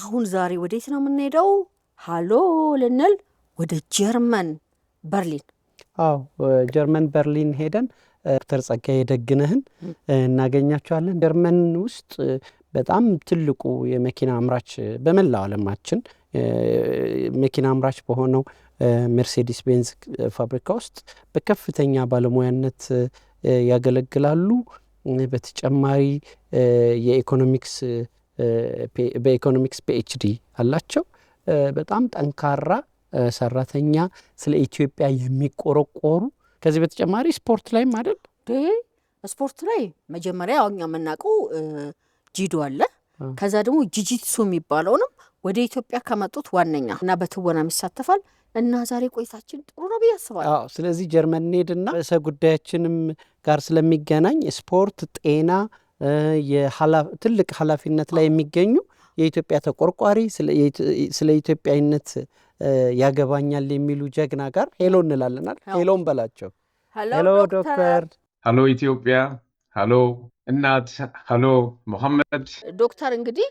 አሁን ዛሬ ወዴት ነው የምንሄደው? ሃሎ ልንል ወደ ጀርመን በርሊን። አዎ ጀርመን በርሊን ሄደን ዶክተር ጸጋዬ ደግነህን እናገኛቸዋለን። ጀርመን ውስጥ በጣም ትልቁ የመኪና አምራች በመላው ዓለማችን መኪና አምራች በሆነው ሜርሴዲስ ቤንዝ ፋብሪካ ውስጥ በከፍተኛ ባለሙያነት ያገለግላሉ። በተጨማሪ በኢኮኖሚክስ ፒኤችዲ አላቸው። በጣም ጠንካራ ሰራተኛ፣ ስለ ኢትዮጵያ የሚቆረቆሩ። ከዚህ በተጨማሪ ስፖርት ላይም አይደል? ስፖርት ላይ መጀመሪያ እኛ የምናውቀው ጂዶ አለ። ከዛ ደግሞ ጂጂትሱ የሚባለውንም ወደ ኢትዮጵያ ከመጡት ዋነኛ እና በትወናም ይሳተፋል። እና ዛሬ ቆይታችን ጥሩ ነው ብዬ አስባለሁ። ስለዚህ ጀርመን እንሄድና ርዕሰ ጉዳያችንም ጋር ስለሚገናኝ ስፖርት፣ ጤና፣ ትልቅ ኃላፊነት ላይ የሚገኙ የኢትዮጵያ ተቆርቋሪ ስለ ኢትዮጵያዊነት ያገባኛል የሚሉ ጀግና ጋር ሄሎ እንላለናል። ሄሎም በላቸው። ሄሎ ዶክተር። ሄሎ ኢትዮጵያ፣ ሄሎ እናት፣ ሄሎ መሐመድ። ዶክተር እንግዲህ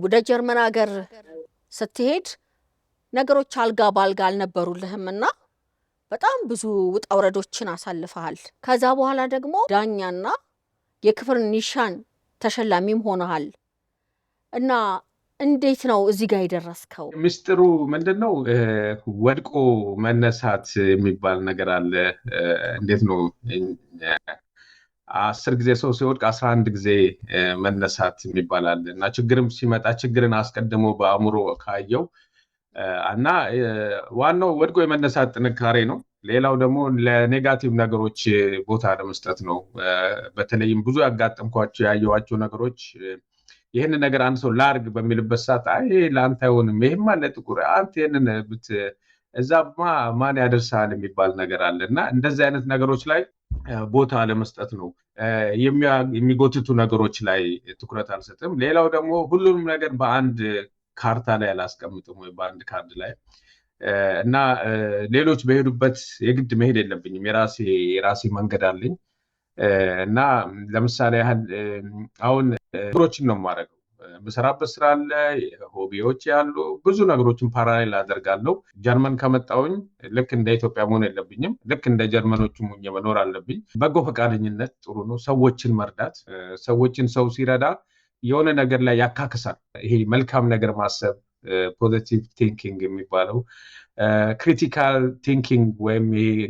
ወደ ጀርመን ሀገር ስትሄድ ነገሮች አልጋ ባልጋ አልነበሩልህም እና በጣም ብዙ ውጣ ውረዶችን አሳልፈሃል። ከዛ በኋላ ደግሞ ዳኛና የክብር ኒሻን ተሸላሚም ሆነሃል እና እንዴት ነው እዚህ ጋር የደረስከው? ምስጢሩ ምንድነው? ወድቆ መነሳት የሚባል ነገር አለ። እንዴት ነው 10 ጊዜ ሰው ሲወድቅ 11 ጊዜ መነሳት የሚባል አለ እና ችግርም ሲመጣ ችግርን አስቀድሞ በአእምሮ ካየው እና ዋናው ወድቆ የመነሳት ጥንካሬ ነው። ሌላው ደግሞ ለኔጋቲቭ ነገሮች ቦታ ለመስጠት ነው። በተለይም ብዙ ያጋጠምኳቸው ያየዋቸው ነገሮች ይህን ነገር አንድ ሰው ላርግ በሚልበት ሰዓት ይሄ ለአንተ አይሆንም፣ ይሄማ ለጥቁር አንተ ይህንን እዛማ ማን ያደርሳል የሚባል ነገር አለ እና እንደዚህ አይነት ነገሮች ላይ ቦታ ለመስጠት ነው። የሚጎትቱ ነገሮች ላይ ትኩረት አልሰጥም። ሌላው ደግሞ ሁሉንም ነገር በአንድ ካርታ ላይ አላስቀምጥም ወይ በአንድ ካርድ ላይ እና ሌሎች በሄዱበት የግድ መሄድ የለብኝም። የራሴ መንገድ አለኝ እና ለምሳሌ ያህል አሁን ነገሮችን ነው የማደርገው። የምሰራበት ስራ አለ፣ ሆቢዎች ያሉ ብዙ ነገሮችን ፓራሌል አደርጋለሁ። ጀርመን ከመጣሁኝ ልክ እንደ ኢትዮጵያ መሆን የለብኝም። ልክ እንደ ጀርመኖቹ ሆኜ መኖር አለብኝ። በጎ ፈቃደኝነት ጥሩ ነው። ሰዎችን መርዳት፣ ሰው ሲረዳ የሆነ ነገር ላይ ያካክሳል። ይሄ መልካም ነገር ማሰብ ፖዚቲቭ ቲንኪንግ የሚባለው፣ ክሪቲካል ቲንኪንግ ወይም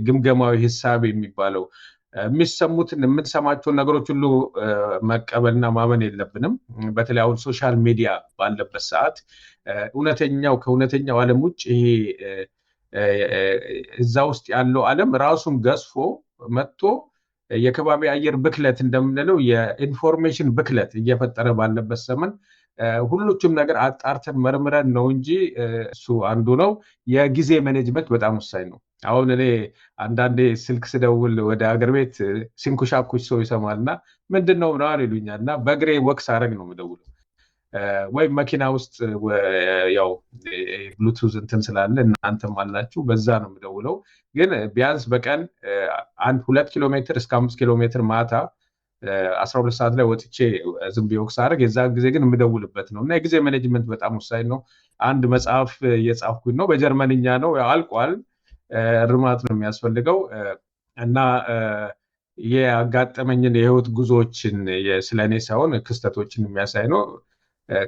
ግምገማዊ ሂሳብ የሚባለው የሚሰሙትን የምንሰማቸውን ነገሮች ሁሉ መቀበልና ማመን የለብንም። በተለይ አሁን ሶሻል ሚዲያ ባለበት ሰዓት ከእውነተኛው ዓለም ውጭ ይሄ እዛ ውስጥ ያለው ዓለም ራሱን ገዝፎ መጥቶ የከባቢ አየር ብክለት እንደምንለው የኢንፎርሜሽን ብክለት እየፈጠረ ባለበት ዘመን ሁሉም ነገር አጣርተን መርምረን ነው እንጂ እሱ አንዱ ነው። የጊዜ ማኔጅመንት በጣም ወሳኝ ነው። አሁን እኔ አንዳንዴ ስልክ ስደውል ወደ አገር ቤት ሲንኩሻኩሽ ሰው ይሰማልና ምንድነው ምናምን ይሉኛል እና በእግሬ ወክስ አረግ ነው የምደውለው ወይም መኪና ውስጥ ያው ብሉቱዝ እንትን ስላለ እናንተም አላችሁ በዛ ነው የምደውለው። ግን ቢያንስ በቀን 2 ኪሎ ሜትር እስከ 5 ኪሎ ሜትር ማታ 12 ሰዓት ላይ ወጥቼ ዝም ብዬ ወክስ አረግ የዛ ጊዜ ግን የምደውልበት ነው እና የጊዜ ማኔጅመንት በጣም ወሳኝ ነው። አንድ መጽሐፍ እየጻፍኩኝ ነው፣ በጀርመንኛ ነው፣ አልቋል። እርማት ነው የሚያስፈልገው እና ያጋጠመኝን የህይወት ጉዞዎችን ስለኔ ሳይሆን ክስተቶችን የሚያሳይ ነው።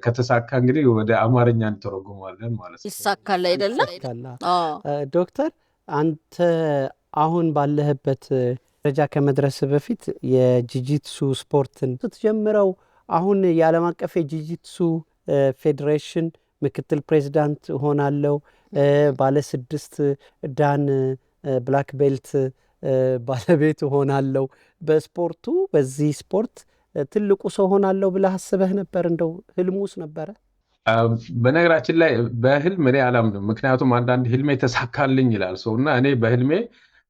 ከተሳካ እንግዲህ ወደ አማርኛ እንተረጉማለን ማለት ነው። ይሳካል አይደለም? ዶክተር አንተ አሁን ባለህበት ደረጃ ከመድረስ በፊት የጂጂትሱ ስፖርትን ስትጀምረው አሁን የዓለም አቀፍ የጂጂትሱ ፌዴሬሽን ምክትል ፕሬዚዳንት ሆናለሁ፣ ባለ 6 ዳን ብላክ ቤልት ባለቤት ሆናለሁ፣ በዚህ ስፖርት ትልቁ ሰው ሆናለሁ ብለህ አስበህ ነበር? እንደው ህልሙስ ነበረ? በነገራችን ላይ በህልም እኔ አላምንም። ምክንያቱም አንዳንድ ህልሜ ተሳካልኝ ይላል ሰው እና እኔ በህልሜ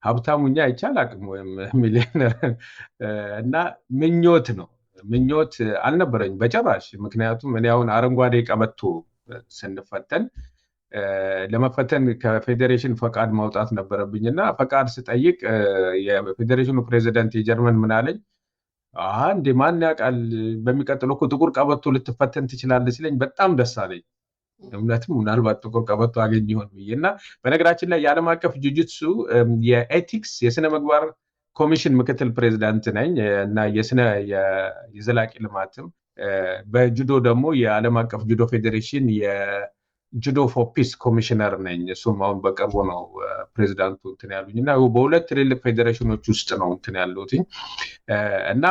ሀብታሙኛ አይቻል አቅም ወይም ሚሊዮነር እና ምኞት ነው። ምኞት አልነበረኝ በጭራሽ። ምክንያቱም እኔ አሁን አረንጓዴ ቀበቶ ስንፈተን ለመፈተን ከፌዴሬሽን ፈቃድ ማውጣት ነበረብኝና ፈቃድ ስጠይቅ የፌዴሬሽኑ ፕሬዚዳንት የጀርመን ምን አለኝ፣ እንዴ ማን ያውቃል በሚቀጥለው እኮ ጥቁር ቀበቶ ልትፈተን ትችላለህ ሲለኝ በጣም ደስ አለኝ። እምነትም ምናልባት ጥቁር ቀበቶ አገኝ ይሆን ብዬ እና በነገራችን ላይ የዓለም አቀፍ ጁጁትሱ የኤቲክስ የስነ ምግባር ኮሚሽን ምክትል ፕሬዚዳንት ነኝ እና የዘላቂ ልማትም በጁዶ ደግሞ የዓለም አቀፍ ጁዶ ፌዴሬሽን የጁዶ ፎር ፒስ ኮሚሽነር ነኝ። እሱም አሁን በቅርቡ ነው ፕሬዚዳንቱ እንትን ያሉኝ እና በሁለት ትልልቅ ፌዴሬሽኖች ውስጥ ነው እንትን ያሉት እና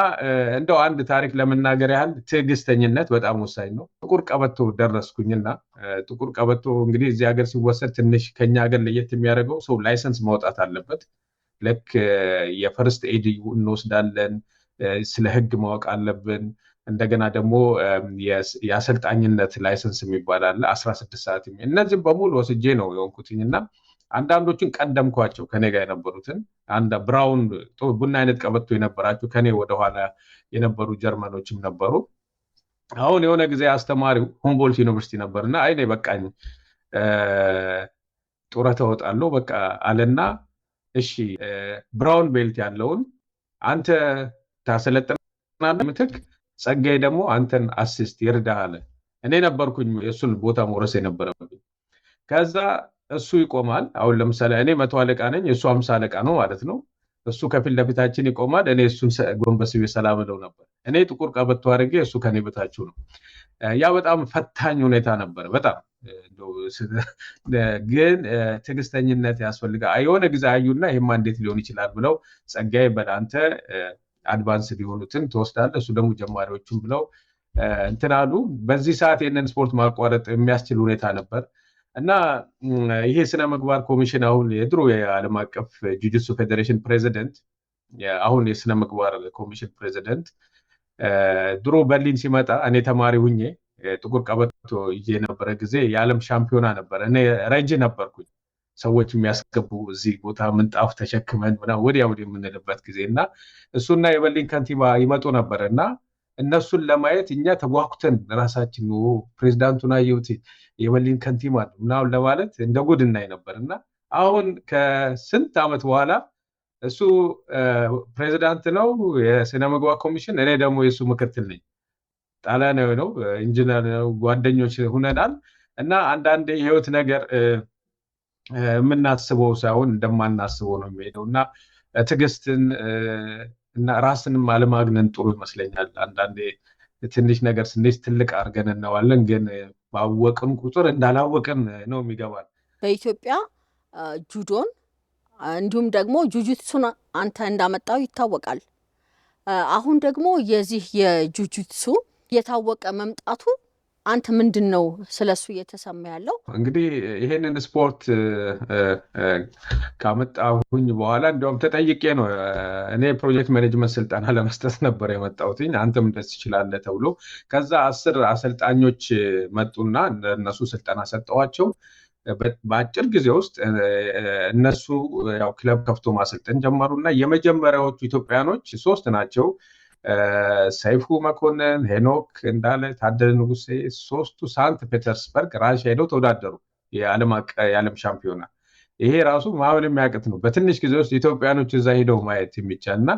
እንደው አንድ ታሪክ ለመናገር ያህል ትዕግስተኝነት በጣም ወሳኝ ነው። ጥቁር ቀበቶ ደረስኩኝና ጥቁር ቀበቶ እንግዲህ እዚህ ሀገር ሲወሰድ ትንሽ ከኛ ሀገር ለየት የሚያደርገው ሰው ላይሰንስ ማውጣት አለበት። ልክ የፈርስት ኤድ እንወስዳለን፣ ስለ ህግ ማወቅ አለብን። እንደገና ደግሞ የአሰልጣኝነት ላይሰንስ የሚባል አለ 16 ሰዓት። እነዚህም በሙሉ ወስጄ ነው የሆንኩትኝ እና አንዳንዶችን ቀደምኳቸው ከኔ ጋር የነበሩትን አንድ ብራውን ቡና አይነት ቀበቶ የነበራቸው ከኔ ወደኋላ የነበሩ ጀርመኖችም ነበሩ። አሁን የሆነ ጊዜ አስተማሪው ሁምቦልት ዩኒቨርሲቲ ነበርና አይኔ በቃኝ ጡረታ እወጣለሁ በቃ አለና እሺ ብራውን ቤልት ያለውን አንተ ታሰለጥናለህ ምትክ ጸጋዬ ደግሞ አንተን አሲስት ይርዳህ አለ። እኔ ነበርኩኝ የእሱን ቦታ መውረስ የነበረብኝ። ከዛ እሱ ይቆማል። አሁን ለምሳሌ እኔ 100 አለቃ ነኝ፣ እሱ 50 አለቃ ነው ማለት ነው። እሱ ከፊት ለፊታችን ይቆማል፣ እኔ እሱን ጎንበስ ብዬ ሰላም እለው ነበር። እኔ ጥቁር ቀበቶ አድርጌ እሱ ከኔ በታችሁ ነው። ያ በጣም ፈታኝ ሁኔታ ነበር። በጣም ግን ትዕግስተኝነት ያስፈልጋል። የሆነ ጊዜ አዩና ይሄማ እንዴት ሊሆን ይችላል ብለው ጸጋዬ በአንተ አድቫንስ ሊሆኑትን ትወስዳለህ፣ እሱ ደግሞ ጀማሪዎቹን ብለው እንትን አሉ። በዚህ ሰዓት ይህንን ስፖርት ማቋረጥ የሚያስችል ሁኔታ ነበር እና ይሄ ስነ ምግባር ኮሚሽን አሁን የድሮ የዓለም አቀፍ ጁጁትሱ ፌዴሬሽን ፕሬዚደንት አሁን የስነ ምግባር ኮሚሽን ፕሬዚደንት ድሮ በርሊን ሲመጣ እኔ ተማሪ ሁኜ ጥቁር ቀበቶ ይዤ የነበረ ጊዜ የዓለም ሻምፒዮና ነበረ። እኔ ረጅ ነበርኩኝ። ሰዎች የሚያስገቡ እዚህ ቦታ ምንጣፍ ተሸክመን ምናምን ወዲያ ወዲህ የምንልበት ጊዜ እና እሱና የበርሊን ከንቲባ ይመጡ ነበር እና እነሱን ለማየት እኛ ተጓጉተን ራሳችን ፕሬዚዳንቱን አየሁት የበርሊን ከንቲባ ምናምን ለማለት እንደ ጉድ እናይ ነበር እና አሁን ከስንት ዓመት በኋላ እሱ ፕሬዚዳንት ነው የስነ ምግባር ኮሚሽን፣ እኔ ደግሞ የእሱ ምክትል ነኝ። ጣሊያናዊ ነው፣ ኢንጂነር ነው፣ ጓደኞች ሁነናል እና አንዳንድ የህይወት ነገር የምናስበው ሳይሆን እንደማናስበው ነው የሚሄደው እና ትዕግስትን እና ራስንም አለማግነን ጥሩ ይመስለኛል። አንዳንዴ ትንሽ ነገር ስንዴት ትልቅ አድርገን እናዋለን፣ ግን ባወቅን ቁጥር እንዳላወቅን ነው የሚገባል። በኢትዮጵያ ጁዶን እንዲሁም ደግሞ ጁጁትሱን አንተ እንዳመጣው ይታወቃል። አሁን ደግሞ የዚህ የጁጁትሱ የታወቀ መምጣቱ አንተ ምንድን ነው ስለሱ እየተሰማ ያለው? እንግዲህ ይሄንን ስፖርት ካመጣሁኝ በኋላ እንዲያውም ተጠይቄ ነው። እኔ ፕሮጀክት ማኔጅመንት ስልጠና ለመስጠት ነበር የመጣሁትኝ፣ አንተም ደስ ትችላለህ ተብሎ። ከዛ 10 አሰልጣኞች መጡና እነሱ ስልጠና ሰጠዋቸው። በአጭር ጊዜ ውስጥ እነሱ ያው ክለብ ከፍቶ ማሰልጠን ጀመሩና የመጀመሪያዎቹ ኢትዮጵያኖች 3 ናቸው። ሰይፉ መኮንን፣ ሄኖክ እንዳለ፣ ታደለ ንጉሴ፣ 3ቱ ሳንት ፔተርስበርግ ራሽያ ሄደው ተወዳደሩ የዓለም ሻምፒዮና። ይሄ ራሱ ማመን የሚያቅት ነው። በትንሽ ጊዜ ውስጥ ኢትዮጵያኖች እዛ ሄደው ማየት የሚቻል እና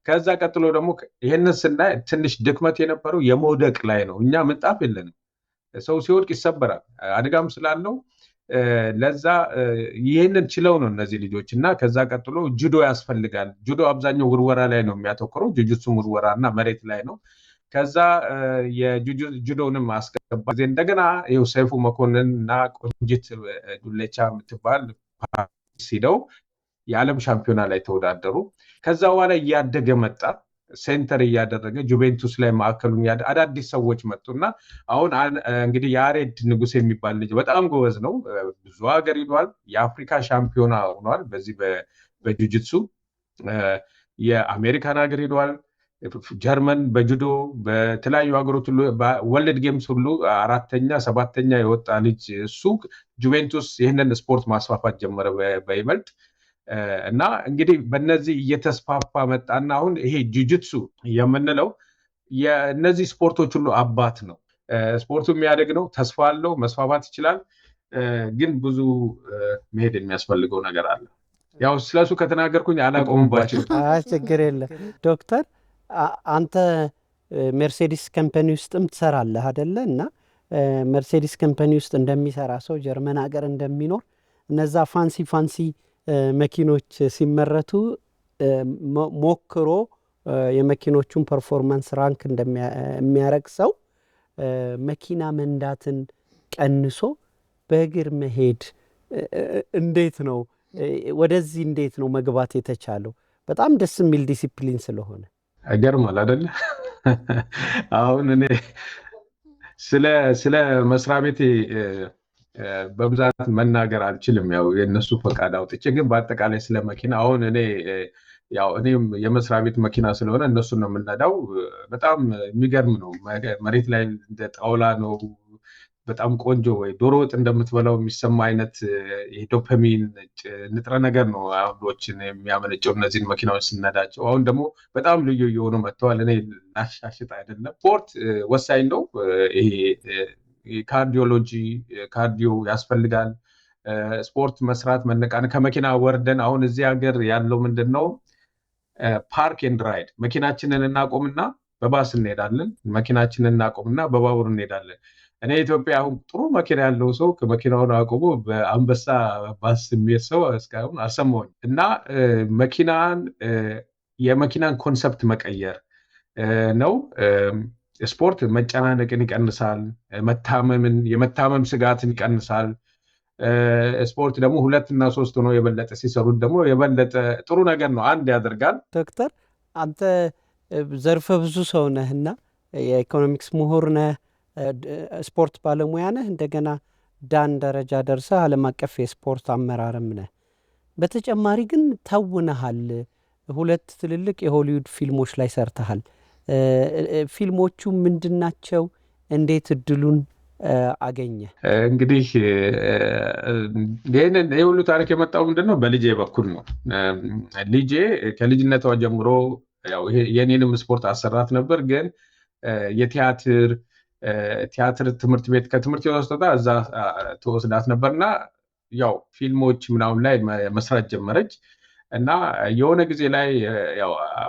ከዛ ቀጥሎ ደግሞ ይሄንን ስናይ ትንሽ ድክመት የነበረው የመውደቅ ላይ ነው። እኛ ምንጣፍ የለንም። ሰው ሲወድቅ ይሰበራል፣ አደጋም ስላለው ለዛ ይህንን ችለው ነው እነዚህ ልጆች እና ከዛ ቀጥሎ ጁዶ ያስፈልጋል። ጁዶ አብዛኛው ውርወራ ላይ ነው የሚያተኩረው፣ ጁጁትሱም ውርወራ እና መሬት ላይ ነው። ከዛ የጁዶንም አስገባ ጊዜ እንደገና ይኸው ሰይፉ መኮንን እና ቆንጂት ዱሌቻ የምትባል ሂደው የዓለም ሻምፒዮና ላይ ተወዳደሩ። ከዛ በኋላ እያደገ መጣ። ሴንተር እያደረገ ጁቬንቱስ ላይ ማዕከሉን አዳዲስ ሰዎች መጡና አሁን እንግዲህ ያሬድ ንጉሴ የሚባል ልጅ በጣም ጎበዝ ነው። ብዙ ሀገር ሄዷል። የአፍሪካ ሻምፒዮና ሆኗል በዚህ በጁጁትሱ። የአሜሪካን ሀገር ሄዷል። ጀርመን በጁዶ በተለያዩ ሀገሮች ሁሉ ወርልድ ጌምስ ሁሉ 4ኛ 7ኛ የወጣ ልጅ እሱ ጁቬንቱስ ይህንን ስፖርት ማስፋፋት ጀመረ በይበልጥ እና እንግዲህ በእነዚህ እየተስፋፋ መጣና አሁን ይሄ ጁጁትሱ የምንለው የእነዚህ ስፖርቶች ሁሉ አባት ነው። ስፖርቱ የሚያደግ ነው፣ ተስፋ አለው፣ መስፋፋት ይችላል። ግን ብዙ መሄድ የሚያስፈልገው ነገር አለ። ያው ስለሱ ከተናገርኩኝ አላቆምባቸው። ችግር የለም ዶክተር። አንተ ሜርሴዲስ ካምፓኒ ውስጥም ትሰራለህ አይደለ? እና ሜርሴዲስ ካምፓኒ ውስጥ እንደሚሰራ ሰው ጀርመን ሀገር እንደሚኖር እነዛ ፋንሲ መኪኖች ሲመረቱ ሞክሮ የመኪኖቹን ፐርፎርማንስ ራንክ እንደሚያረግ ሰው መኪና መንዳትን ቀንሶ በእግር መሄድ እንዴት ነው ወደዚህ እንዴት ነው መግባት የተቻለው? በጣም ደስ የሚል ዲሲፕሊን ስለሆነ አይገርማል አይደለ? አሁን እኔ ስለ መስሪያ ቤቴ በብዛት መናገር አልችልም፣ ያው የነሱ ፈቃድ አውጥቼ። ግን በአጠቃላይ ስለ መኪና አሁን እኔም የመስሪያ ቤት መኪና ስለሆነ እነሱን ነው የምነዳው። በጣም የሚገርም ነው። መሬት ላይ እንደ ጣውላ ነው። በጣም ቆንጆ ወይ ዶሮ ወጥ እንደምትበላው የሚሰማ አይነት የዶፓሚን ንጥረ ነገር ነው አእምሮችን የሚያመነጨው እነዚህን መኪናዎች ስነዳቸው። አሁን ደግሞ በጣም ልዩ እየሆኑ መጥተዋል። እኔ ላሻሽጥ አይደለም፣ ስፖርት ወሳኝ ነው። ይሄ ካርዲዮ ያስፈልጋል። ስፖርት መስራት መነቃን ከመኪና ወርደን አሁን እዚህ ሀገር ያለው ምንድን ነው? ፓርክ ኤንድ ራይድ። መኪናችንን እናቆምና በባስ እንሄዳለን፣ መኪናችንን እናቆምና በባቡር እንሄዳለን። እኔ ኢትዮጵያ አሁን ጥሩ መኪና ያለው ሰው ከመኪናውን አቆሙ በአንበሳ ባስ የሚሄድ ሰው እስካሁን አልሰማሁኝ። እና የመኪናን ኮንሰፕት መቀየር ነው። ስፖርት መጨናነቅን ይቀንሳል፣ የመታመም ስጋትን ይቀንሳል። ስፖርት ደግሞ 2 እና 3 ሆኖ የበለጠ ሲሰሩት ደግሞ የበለጠ ጥሩ ነገር ነው፣ አንድ ያደርጋል። ዶክተር አንተ ዘርፈ ብዙ ሰው ነህና የኢኮኖሚክስ ምሁር ነህ፣ ስፖርት ባለሙያ ነህ፣ እንደገና ዳን ደረጃ ደርሰህ ዓለም አቀፍ የስፖርት አመራርም ነህ። በተጨማሪ ግን ተውነሃል፣ 2 ትልልቅ የሆሊውድ ፊልሞች ላይ ሰርተሃል። ፊልሞቹ ምንድናቸው? እንዴት እድሉን አገኘ? እንግዲህ ይህ ሁሉ ታሪክ የመጣው ምንድነው? በልጄ በኩል ነው። ልጄ ከልጅነቷ ጀምሮ የኔንም ስፖርት አሰራት ነበር። ግን የቲያትር ትምህርት ቤት ከትምህርት ወስዳ እዛ ተወስዳት ነበርና ያው ፊልሞች ምናምን ላይ መስራት ጀመረች። እና የሆነ ጊዜ ላይ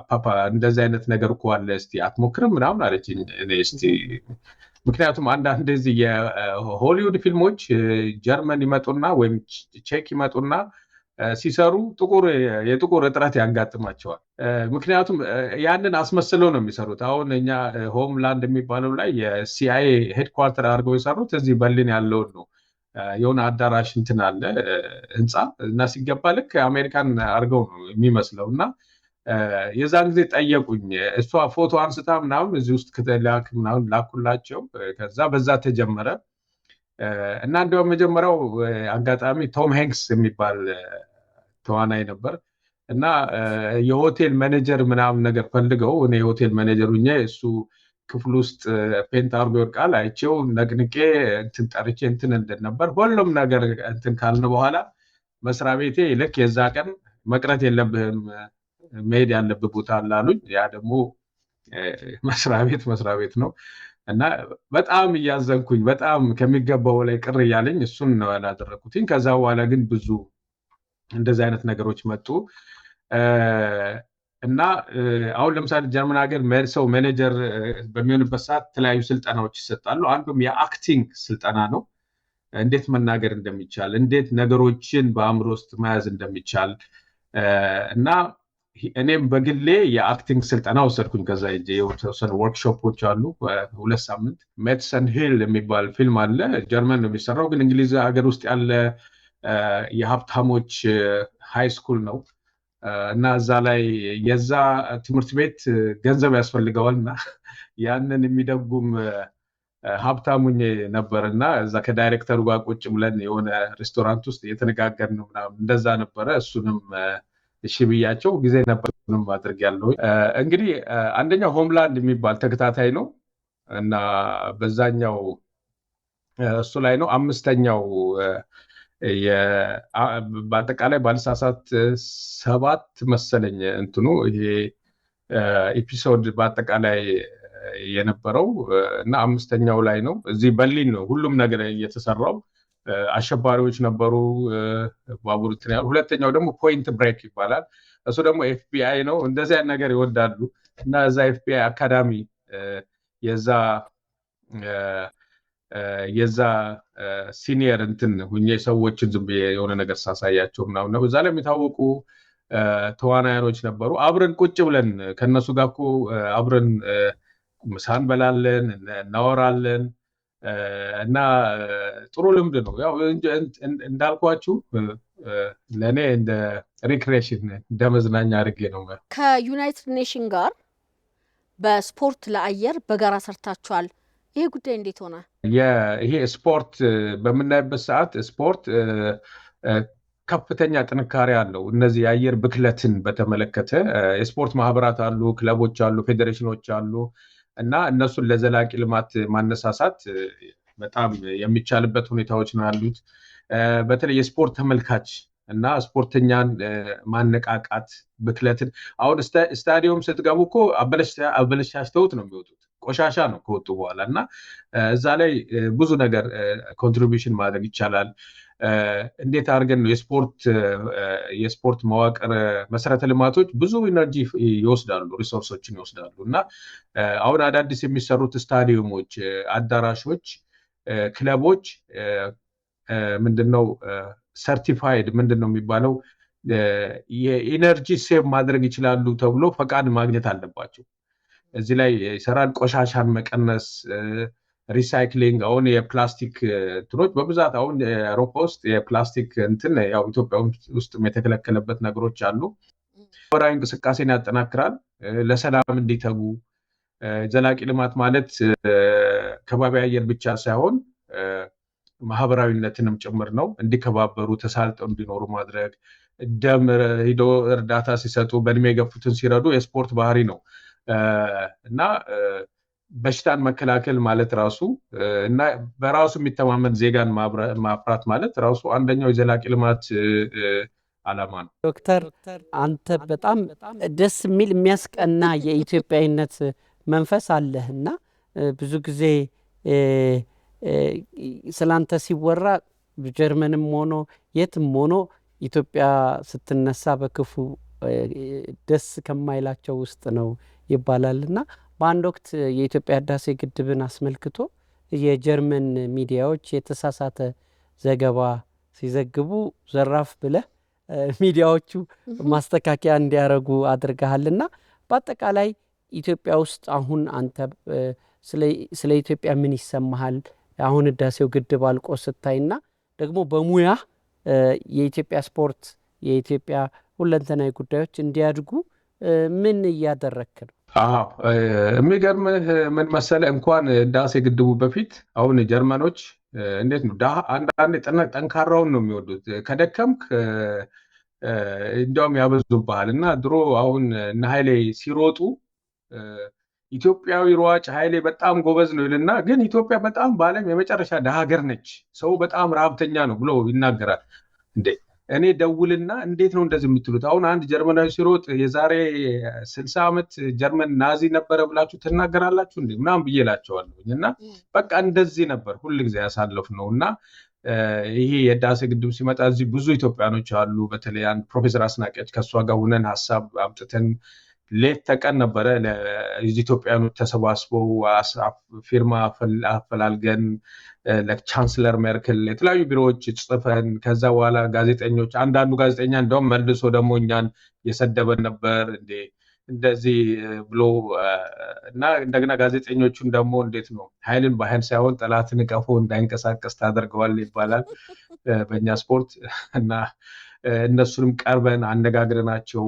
ፓፓ እንደዚህ አይነት ነገር እኮ አለ፣ እስቲ አትሞክርም ምናምን አለችኝ። እስቲ ምክንያቱም አንዳንድ እዚህ የሆሊውድ ፊልሞች ጀርመን ይመጡና ወይም ቼክ ይመጡና ሲሰሩ የጥቁር እጥረት ያጋጥማቸዋል። ምክንያቱም ያንን አስመስለው ነው የሚሰሩት። አሁን እኛ ሆምላንድ የሚባለው ላይ የሲአይኤ ሄድኳርተር አድርገው የሰሩት እዚህ በርሊን ያለውን ነው። የሆነ አዳራሽ እንትን አለ ህንፃ እና ሲገባ ልክ አሜሪካን አድርገው ነው የሚመስለው። እና የዛን ጊዜ ጠየቁኝ። እሷ ፎቶ አንስታ ምናምን እዚህ ውስጥ ክትላክ ምናምን ላኩላቸው። ከዛ በዛ ተጀመረ እና እንዲያውም መጀመሪያው አጋጣሚ ቶም ሃንክስ የሚባል ተዋናይ ነበር እና የሆቴል ማኔጀር ምናምን ነገር ፈልገው እኔ የሆቴል ማኔጀር ሁኜ እሱ ክፍል ውስጥ ፔንት አድርጎ ይወድቃል አይቼው ነቅንቄ እንትን ጠርቼ እንትን እንደነበር ሁሉም ነገር እንትን ካልን በኋላ መስሪያ ቤቴ ልክ የዛ ቀን መቅረት የለብህም መሄድ ያለብህ ቦታ አላሉኝ። ያ ደግሞ መስሪያ ቤት ነው እና በጣም እያዘንኩኝ በጣም ከሚገባው ላይ ቅር እያለኝ እሱን ነው ያላደረኩትኝ። ከዛ በኋላ ግን ብዙ እንደዚህ አይነት ነገሮች መጡ እና አሁን ለምሳሌ ጀርመን ሀገር ሰው ማኔጀር በሚሆንበት ሰዓት የተለያዩ ስልጠናዎች ይሰጣሉ። አንዱም የአክቲንግ ስልጠና ነው። እንዴት መናገር እንደሚቻል፣ እንዴት ነገሮችን በአእምሮ ውስጥ መያዝ እንደሚቻል እና እኔም በግሌ የአክቲንግ ስልጠና ወሰድኩኝ። ከዛ የተወሰኑ ወርክሾፖች አሉ። 2 ሳምንት ሜድሰን ሂል የሚባል ፊልም አለ። ጀርመን ነው የሚሰራው፣ ግን እንግሊዝ ሀገር ውስጥ ያለ የሀብታሞች ሃይ ስኩል ነው እና እዛ ላይ የዛ ትምህርት ቤት ገንዘብ ያስፈልገዋል እና ያንን የሚደጉም ሀብታሙኝ ነበር እና እዛ ከዳይሬክተሩ ጋር ቁጭ ብለን የሆነ ሬስቶራንት ውስጥ እየተነጋገርን ነው ምናምን እንደዛ ነበረ። እሱንም እሺ ብያቸው ጊዜ ነበር ማድረግ ያለው። እንግዲህ አንደኛው ሆምላንድ የሚባል ተከታታይ ነው እና በዛኛው እሱ ላይ ነው። 5ኛው በአጠቃላይ ባልሳሳት 7 መሰለኝ እንትኑ ይሄ ኤፒሶድ በአጠቃላይ የነበረው እና 5ኛው ላይ ነው። እዚህ በርሊን ነው ሁሉም ነገር እየተሰራው አሸባሪዎች ነበሩ ባቡር እንትን ያሉ። ሁለተኛው ደግሞ ፖይንት ብሬክ ይባላል። እሱ ደግሞ ኤፍቢአይ ነው። እንደዚህ አይነት ነገር ይወዳሉ እና እዛ ኤፍቢአይ አካዳሚ የዛ ሲኒየር እንትን ሁኜ ሰዎችን ዝም ብዬ የሆነ ነገር ሳሳያቸው ምናምን ነው። እዛ ላይ የሚታወቁ ተዋናያኖች ነበሩ። አብረን ቁጭ ብለን ከነሱ ጋር እኮ አብረን ምሳ እንበላለን፣ እናወራለን እና ጥሩ ልምድ ነው። ያው እንዳልኳችሁ ለእኔ እንደ ሪክሬሽን እንደ መዝናኛ አድርጌ ነው። ከዩናይትድ ኔሽን ጋር በስፖርት ለአየር በጋራ ሰርታችኋል። ይሄ ጉዳይ እንዴት ሆነ? ይሄ ስፖርት በምናይበት ሰዓት ስፖርት ከፍተኛ ጥንካሬ አለው። እነዚህ የአየር ብክለትን በተመለከተ የስፖርት ማህበራት አሉ፣ ክለቦች አሉ፣ ፌዴሬሽኖች አሉ እና እነሱን ለዘላቂ ልማት ማነሳሳት በጣም የሚቻልበት ሁኔታዎች ነው ያሉት። በተለይ የስፖርት ተመልካች እና ስፖርተኛን ማነቃቃት ብክለትን አሁን ስታዲየም ስትገቡ እኮ አበለሻሽተውት ነው የሚወጡት። ቆሻሻ ነው ከወጡ በኋላ እና እዛ ላይ ብዙ ነገር ኮንትሪቢዩሽን ማድረግ ይቻላል። እንዴት አድርገን ነው የስፖርት መዋቅር መሰረተ ልማቶች ብዙ ኢነርጂ ይወስዳሉ፣ ሪሶርሶችን ይወስዳሉ እና አሁን አዳዲስ የሚሰሩት ስታዲየሞች፣ አዳራሾች፣ ክለቦች ምንድነው ሰርቲፋይድ ምንድነው የሚባለው የኢነርጂ ሴቭ ማድረግ ይችላሉ ተብሎ ፈቃድ ማግኘት አለባቸው። እዚህ ላይ ይሰራል። ቆሻሻን መቀነስ፣ ሪሳይክሊንግ። አሁን የፕላስቲክ እንትኖች በብዛት አሁን አውሮፓ ውስጥ የፕላስቲክ እንትን ያው ኢትዮጵያ ውስጥ የተከለከለበት ነገሮች አሉ። ማህበራዊ እንቅስቃሴን ያጠናክራል። ለሰላም እንዲተጉ ዘላቂ ልማት ማለት ከባቢ አየር ብቻ ሳይሆን ማህበራዊነትንም ጭምር ነው። እንዲከባበሩ ተሳልጠው እንዲኖሩ ማድረግ፣ ደም ሂዶ እርዳታ ሲሰጡ በእድሜ የገፉትን ሲረዱ የስፖርት ባህሪ ነው እና በሽታን መከላከል ማለት ራሱ እና በራሱ የሚተማመን ዜጋን ማፍራት ማለት ራሱ አንደኛው የዘላቂ ልማት ዓላማ ነው። ዶክተር አንተ በጣም ደስ የሚል የሚያስቀና የኢትዮጵያዊነት መንፈስ አለህ እና ብዙ ጊዜ ስላንተ ሲወራ ጀርመንም ሆኖ የትም ሆኖ ኢትዮጵያ ስትነሳ በክፉ ደስ ከማይላቸው ውስጥ ነው ይባላልና በአንድ ወቅት የኢትዮጵያ ህዳሴ ግድብን አስመልክቶ የጀርመን ሚዲያዎች የተሳሳተ ዘገባ ሲዘግቡ ዘራፍ ብለህ ሚዲያዎቹ ማስተካከያ እንዲያደርጉ አድርገሃልና በአጠቃላይ ኢትዮጵያ ውስጥ አሁን አንተ ስለ ኢትዮጵያ ምን ይሰማሃል? አሁን ህዳሴው ግድብ አልቆ ስታይና ደግሞ በሙያ የኢትዮጵያ ስፖርት የኢትዮጵያ ሁለንተናዊ ጉዳዮች እንዲያድጉ ምን እያደረክ ነው? የሚገርምህ ምን መሰለህ፣ እንኳን ህዳሴ ግድቡ በፊት አሁን ጀርመኖች እንዴት ነው አንዳንዴ ጠንካራውን ነው የሚወዱት። ከደከምክ እንዲያውም ያበዙብሃል እና ድሮ አሁን እነ ኃይሌ ሲሮጡ ኢትዮጵያዊ ሯጭ ኃይሌ በጣም ጎበዝ ነው ይልና ግን ኢትዮጵያ በጣም በዓለም የመጨረሻ ደሃ ሀገር ነች፣ ሰው በጣም ረሀብተኛ ነው ብሎ ይናገራል። እንዴ እኔ ደውልና እንዴት ነው እንደዚህ የምትሉት? አሁን አንድ ጀርመናዊ ሲሮጥ የዛሬ 60 ዓመት ጀርመን ናዚ ነበረ ብላችሁ ትናገራላችሁ እንዴ ምናምን ብዬ እላቸዋለሁኝ። እና በቃ እንደዚህ ነበር ሁል ጊዜ ያሳለፍነው እና ይሄ የህዳሴ ግድብ ሲመጣ እዚህ ብዙ ኢትዮጵያኖች አሉ። በተለይ አንድ ፕሮፌሰር አስናቀች ከእሷ ጋር ሁነን ሀሳብ አምጥተን ሌት ተቀን ነበረ ኢትዮጵያኖች ተሰባስበው ፊርማ አፈላልገን ለቻንስለር ሜርክል የተለያዩ ቢሮዎች ጽፈን ከዛ በኋላ ጋዜጠኞች አንዳንዱ ጋዜጠኛ እንደውም መልሶ ደግሞ እኛን የሰደበን ነበር እንደዚህ ብሎ እና እንደገና ጋዜጠኞቹን ደግሞ እንዴት ነው ኃይልን በኃይል ሳይሆን ጠላትን ቀፎ እንዳይንቀሳቀስ ታደርገዋል ይባላል በእኛ ስፖርት እና እነሱንም ቀርበን አነጋግረናቸው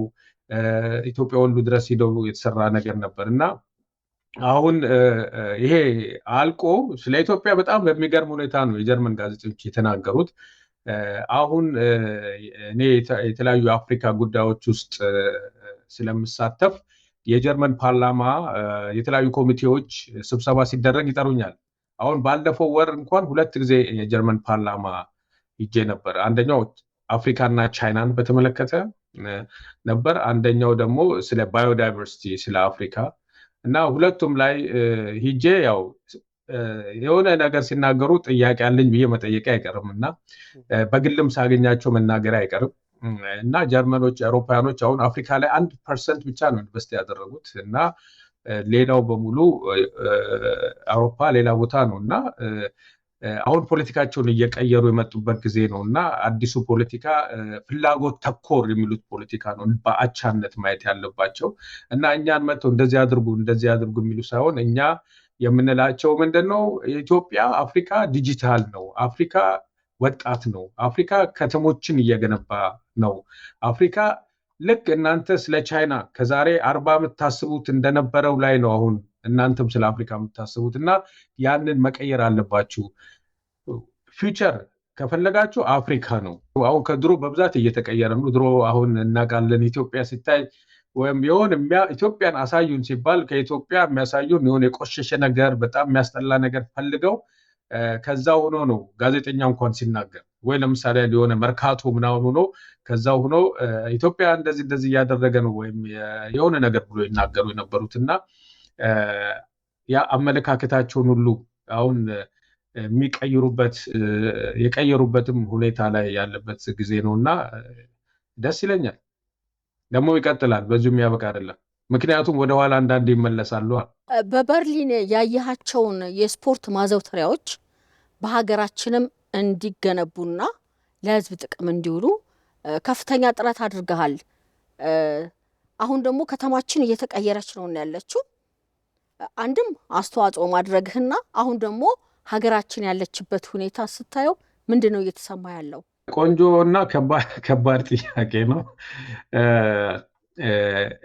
ኢትዮጵያ ሁሉ ድረስ ሄደው የተሰራ ነገር ነበር እና አሁን ይሄ አልቆ ስለ ኢትዮጵያ በጣም በሚገርም ሁኔታ ነው የጀርመን ጋዜጠኞች የተናገሩት። አሁን እኔ የተለያዩ የአፍሪካ ጉዳዮች ውስጥ ስለምሳተፍ የጀርመን ፓርላማ የተለያዩ ኮሚቴዎች ስብሰባ ሲደረግ ይጠሩኛል። አሁን ባለፈው ወር እንኳን 2 ጊዜ የጀርመን ፓርላማ ሂጄ ነበር። አንደኛው አፍሪካና ቻይናን በተመለከተ ነበር፣ አንደኛው ደግሞ ስለ ባዮዳይቨርሲቲ ስለ አፍሪካ እና ሁለቱም ላይ ሂጄ ያው የሆነ ነገር ሲናገሩ ጥያቄ አለኝ ብዬ መጠየቅ አይቀርም እና በግልም ሳገኛቸው መናገር አይቀርም እና ጀርመኖች፣ አውሮፓውያኖች አሁን አፍሪካ ላይ 1% ብቻ ነው ኢንቨስት ያደረጉት እና ሌላው በሙሉ አውሮፓ ሌላ ቦታ ነው እና አሁን ፖለቲካቸውን እየቀየሩ የመጡበት ጊዜ ነው እና አዲሱ ፖለቲካ ፍላጎት ተኮር የሚሉት ፖለቲካ ነው በአቻነት ማየት ያለባቸው እና እኛን መጥተው እንደዚህ አድርጉ የሚሉ ሳይሆን እኛ የምንላቸው ምንድነው ኢትዮጵያ አፍሪካ ዲጂታል ነው፣ አፍሪካ ወጣት ነው፣ አፍሪካ ከተሞችን እየገነባ ነው፣ አፍሪካ ልክ እናንተ ስለ ቻይና ከዛሬ 40 ዓመት ታስቡት እንደነበረው ላይ ነው አሁን እናንተም ስለ አፍሪካ የምታስቡት እና ያንን መቀየር አለባችሁ። ፊውቸር ከፈለጋችሁ አፍሪካ ነው። አሁን ከድሮ በብዛት እየተቀየረ ነው። ድሮ አሁን እናውቃለን ኢትዮጵያ ሲታይ ወይም የሆነ ኢትዮጵያን አሳዩን ሲባል ከኢትዮጵያ የሚያሳዩን የሆነ የቆሸሸ ነገር በጣም የሚያስጠላ ነገር ፈልገው ከዛ ሆኖ ነው ጋዜጠኛ እንኳን ሲናገር ወይ ለምሳሌ የሆነ መርካቶ ምናምን ሆኖ ከዛ ሆኖ ኢትዮጵያ እንደዚህ እያደረገ ነው ወይም የሆነ ነገር ብሎ ይናገሩ የነበሩትና ያ አመለካከታቸውን ሁሉ አሁን የቀየሩበትም ሁኔታ ላይ ያለበት ጊዜ ነውና ደስ ይለኛል። ደግሞ ይቀጥላል፣ በዚሁ የሚያበቃ አይደለም። ምክንያቱም ወደ ኋላ አንዳንድ ይመለሳሉ። በበርሊን ያየሃቸውን የስፖርት ማዘውተሪያዎች በሀገራችንም እንዲገነቡና ለሕዝብ ጥቅም እንዲውሉ ከፍተኛ ጥረት አድርገሃል። አሁን ደግሞ ከተማችን እየተቀየረች ነው ያለችው። አንድም አስተዋጽኦ ማድረግህና አሁን ደግሞ ሀገራችን ያለችበት ሁኔታ ስታየው ምንድነው እየተሰማ ያለው? ቆንጆ እና ከባድ ጥያቄ ነው።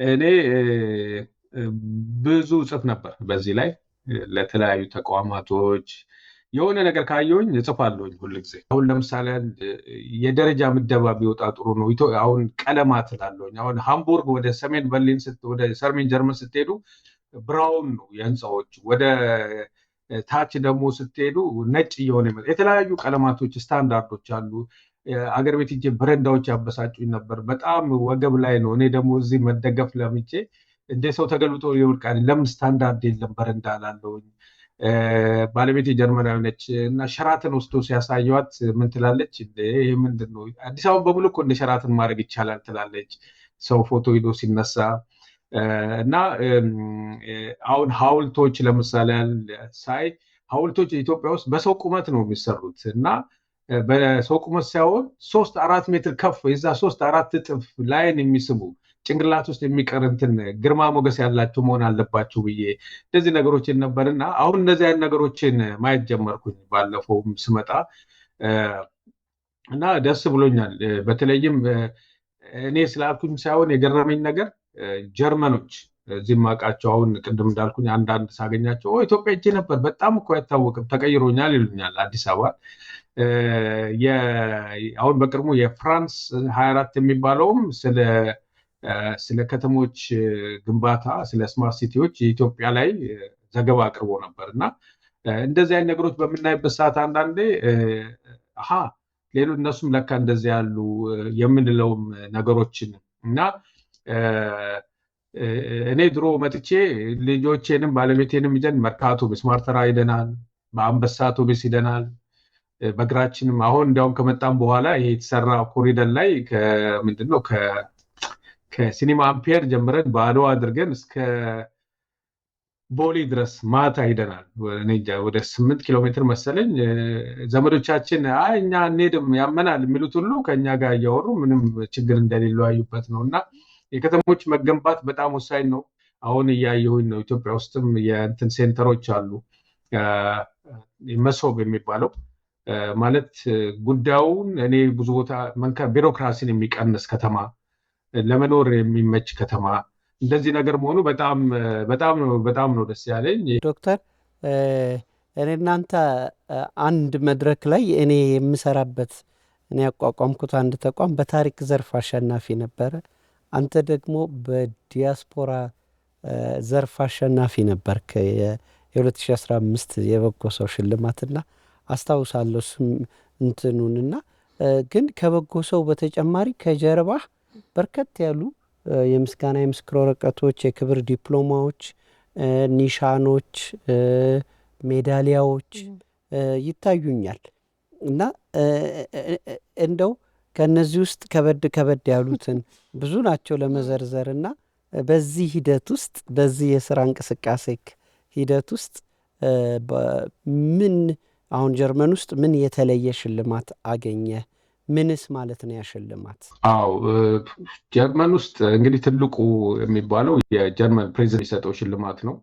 እኔ ብዙ ጽፍ ነበር በዚህ ላይ ለተለያዩ ተቋማቶች የሆነ ነገር ካየሁኝ እጽፋለሁኝ ሁልጊዜ። አሁን ለምሳሌ የደረጃ ምደባ ቢወጣ ጥሩ ነው። አሁን ቀለማት እላለሁኝ። አሁን ሃምቡርግ ወደ ሰሜን በርሊን ወደ ሰሜን ጀርመን ስትሄዱ ብራውን ነው የህንፃዎች፣ ወደ ታች ደግሞ ስትሄዱ ነጭ እየሆነ የተለያዩ ቀለማቶች ስታንዳርዶች አሉ። አገር ቤት ሂጄ በረንዳዎች ያበሳጩኝ ነበር። በጣም ወገብ ላይ ነው። እኔ ደግሞ እዚህ መደገፍ ለምቼ እንደ ሰው ተገልብጦ ይወድቃል። ለምን ስታንዳርድ የለም በረንዳ ላለውኝ። ባለቤት ጀርመናዊ ነች እና ሸራተን ወስዶ ሲያሳየዋት ምን ትላለች? ይሄ ምንድን ነው? አዲስ አበባ በሙሉ እኮ እንደ ሸራተን ማድረግ ይቻላል ትላለች ሰው ፎቶ ሂዶ ሲነሳ። እና አሁን ሐውልቶች ለምሳሌ ሳይ ሐውልቶች ኢትዮጵያ ውስጥ በሰው ቁመት ነው የሚሰሩት እና በሰው ቁመት ሳይሆን 3-4 ሜትር ከፍ የዛ 3-4 እጥፍ ላይን የሚስቡ ጭንቅላት ውስጥ የሚቀር እንትን ግርማ ሞገስ ያላቸው መሆን አለባቸው ብዬ እንደዚህ ነገሮችን ነበርና አሁን እነዚህ አይነት ነገሮችን ማየት ጀመርኩኝ ባለፈውም ስመጣ እና ደስ ብሎኛል። በተለይም እኔ ስላልኩኝ ሳይሆን የገረመኝ ነገር ጀርመኖች እዚህ ማቃቸው አሁን ቅድም እንዳልኩኝ አንዳንድ ሳገኛቸው ኢትዮጵያ እጄ ነበር በጣም እኮ አይታወቅም ተቀይሮኛል ይሉኛል። አዲስ አበባ አሁን በቅርቡ የፍራንስ 24 የሚባለውም ስለ ከተሞች ግንባታ ስለ ስማርት ሲቲዎች የኢትዮጵያ ላይ ዘገባ አቅርቦ ነበር እና እንደዚህ አይነት ነገሮች በምናይበት ሰዓት አንዳንዴ ሌሎች እነሱም ለካ እንደዚህ ያሉ የምንለውም ነገሮችን እና እኔ ድሮ መጥቼ ልጆቼንም ባለቤቴንም ይዘን መርካቶ በስማርተራ ሄደናል፣ በአንበሳ አውቶቡስ ሄደናል፣ በእግራችንም አሁን እንዲያውም ከመጣም በኋላ ይሄ የተሰራ ኮሪደር ላይ ምንድነው ከሲኒማ አምፔር ጀምረን በአድዋ አድርገን እስከ ቦሌ ድረስ ማታ ሄደናል። ወደ 8 ኪሎ ሜትር መሰለኝ። ዘመዶቻችን እኛ እንሄድም ያመናል የሚሉት ሁሉ ከኛ ጋር እያወሩ ምንም ችግር እንደሌለው ያዩበት ነው እና የከተሞች መገንባት በጣም ወሳኝ ነው። አሁን እያየሁኝ ነው። ኢትዮጵያ ውስጥም የእንትን ሴንተሮች አሉ። መሶብ የሚባለው ማለት ጉዳዩን እኔ ብዙ ቦታ ቢሮክራሲን የሚቀንስ ከተማ፣ ለመኖር የሚመች ከተማ እንደዚህ ነገር መሆኑ በጣም ነው ደስ ያለኝ። ዶክተር እኔ እናንተ አንድ መድረክ ላይ እኔ የምሰራበት እኔ ያቋቋምኩት አንድ ተቋም በታሪክ ዘርፍ አሸናፊ ነበረ። አንተ ደግሞ በዲያስፖራ ዘርፍ አሸናፊ ነበርክ የ2015 የበጎ ሰው ሽልማትና አስታውሳለሁ እንትኑንና ግን ከበጎ ሰው በተጨማሪ ከጀርባህ በርከት ያሉ የምስጋና የምስክር ወረቀቶች፣ የክብር ዲፕሎማዎች፣ ኒሻኖች ሜዳሊያዎች ይታዩኛል እና እንደው ከነዚህ ውስጥ ከበድ ያሉትን ብዙ ናቸው ለመዘርዘር እና በዚህ ሂደት ውስጥ በዚህ የስራ እንቅስቃሴ ሂደት ውስጥ ምን አሁን ጀርመን ውስጥ ምን የተለየ ሽልማት አገኘ? ምንስ ማለት ነው ያ ሽልማት? አዎ ጀርመን ውስጥ እንግዲህ ትልቁ የሚባለው የጀርመን ፕሬዚደንት የሚሰጠው ሽልማት ነው።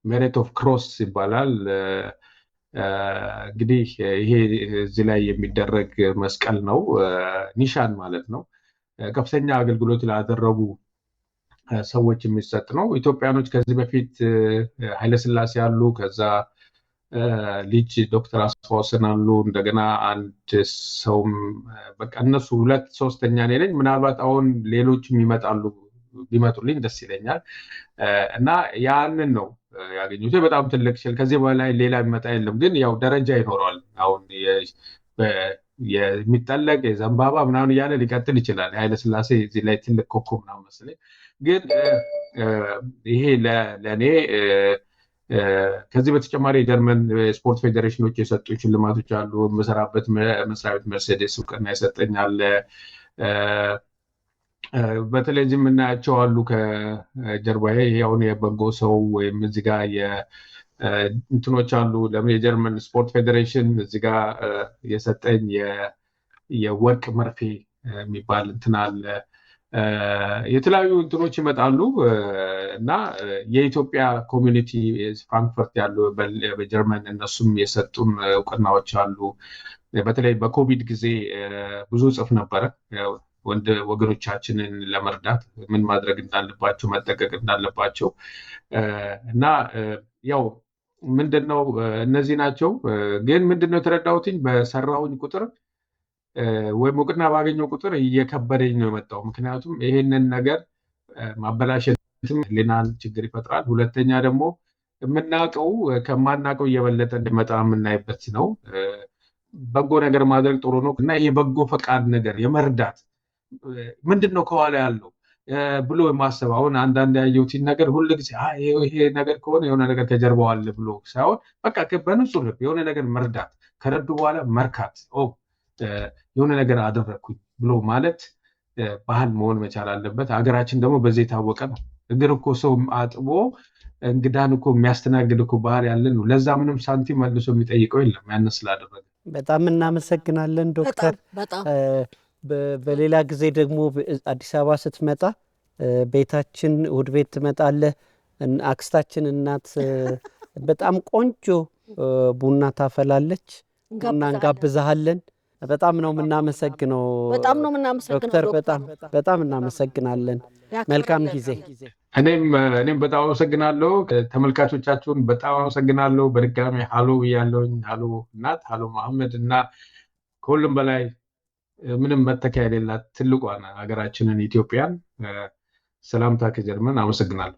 ሜሪት ኦፍ ክሮስ ይባላል። እንግዲህ ይሄ እዚህ ላይ የሚደረግ መስቀል ነው፣ ኒሻን ማለት ነው። ከፍተኛ አገልግሎት ላደረጉ ሰዎች የሚሰጥ ነው። ኢትዮጵያኖች ከዚህ በፊት ኃይለሥላሴ አሉ፣ ከዛ ልጅ ዶክተር አስፋወሰን አሉ፣ እንደገና አንድ ሰውም በቃ እነሱ 2/3 ነኝ። ምናልባት አሁን ሌሎችም ይመጣሉ፣ ቢመጡልኝ ደስ ይለኛል። እና ያንን ነው ያገኙት። በጣም ትልቅ ከዚህ በላይ ሌላ የሚመጣ የለም፣ ግን ያው ደረጃ ይኖረዋል። አሁን የሚጠለቅ የዘንባባ ምናምን እያለ ሊቀጥል ይችላል። ኃይለሥላሴ እዚህ ላይ ትልቅ ኮከብ ምናምን መስለኝ። ግን ይሄ ለእኔ ከዚህ በተጨማሪ የጀርመን ስፖርት ፌዴሬሽኖች የሰጡ ሽልማቶች አሉ። የምሰራበት መስሪያ ቤት መርሴዴስ እውቅና ይሰጠኛል። በተለይ እዚህ የምናያቸው አሉ ከጀርባዬ። ይሄ አሁን የበጎ ሰው ወይም እዚህ ጋር እንትኖች አሉ። ለምን የጀርመን ስፖርት ፌዴሬሽን እዚህ ጋር የሰጠኝ የወርቅ መርፌ የሚባል እንትን አለ። የተለያዩ እንትኖች ይመጣሉ እና የኢትዮጵያ ኮሚኒቲ ፍራንክፈርት ያሉ በጀርመን እነሱም የሰጡን እውቅናዎች አሉ። በተለይ በኮቪድ ጊዜ ብዙ ጽፍ ነበረ ወንድ ወገኖቻችንን ለመርዳት ምን ማድረግ እንዳለባቸው መጠቀቅ እንዳለባቸው እና ያው ምንድነው እነዚህ ናቸው። ግን ምንድነው የተረዳሁትኝ በሰራሁኝ ቁጥር ወይም እውቅና ባገኘው ቁጥር እየከበደኝ ነው የመጣው። ምክንያቱም ይሄንን ነገር ማበላሸትም ሌናን ችግር ይፈጥራል። ሁለተኛ ደግሞ የምናውቀው ከማናውቀው እየበለጠ እንዲመጣ የምናይበት ነው። በጎ ነገር ማድረግ ጥሩ ነው እና ይሄ በጎ ፈቃድ ነገር የመርዳት ምንድነው ከኋላ ያለው ብሎ የማሰብ አሁን አንዳንድ ያየሁትን ነገር ሁሉ ጊዜ ይሄ ነገር ከሆነ የሆነ ነገር ከጀርባው አለ ብሎ ሳይሆን በቃ በንጹህ ልብ የሆነ ነገር መርዳት፣ ከረዱ በኋላ መርካት፣ የሆነ ነገር አደረግኩኝ ብሎ ማለት ባህል መሆን መቻል አለበት። ሀገራችን ደግሞ በዚህ የታወቀ ነው። እግር እኮ ሰው አጥቦ እንግዳን እኮ የሚያስተናግድ እኮ ባህል ያለን ነው። ለዛ ምንም ሳንቲም መልሶ የሚጠይቀው የለም ያን ስላደረገ። በጣም እናመሰግናለን ዶክተር። በሌላ ጊዜ ደግሞ አዲስ አበባ ስትመጣ ቤታችን እሑድ ቤት ትመጣለህ። አክስታችን እናት በጣም ቆንጆ ቡና ታፈላለች፣ ቡና እንጋብዛሃለን። በጣም ነው የምናመሰግነው ዶክተር። በጣም እናመሰግናለን። መልካም ጊዜ። እኔም በጣም አመሰግናለሁ። ተመልካቾቻችሁን በጣም አመሰግናለሁ። በድጋሚ ሀሎ ብያለሁኝ። ሀሎ እናት፣ ሀሎ መሐመድ እና ከሁሉም በላይ ምንም መተኪያ የሌላት ትልቋን ሀገራችንን ኢትዮጵያን ሰላምታ ከጀርመን። አመሰግናለሁ።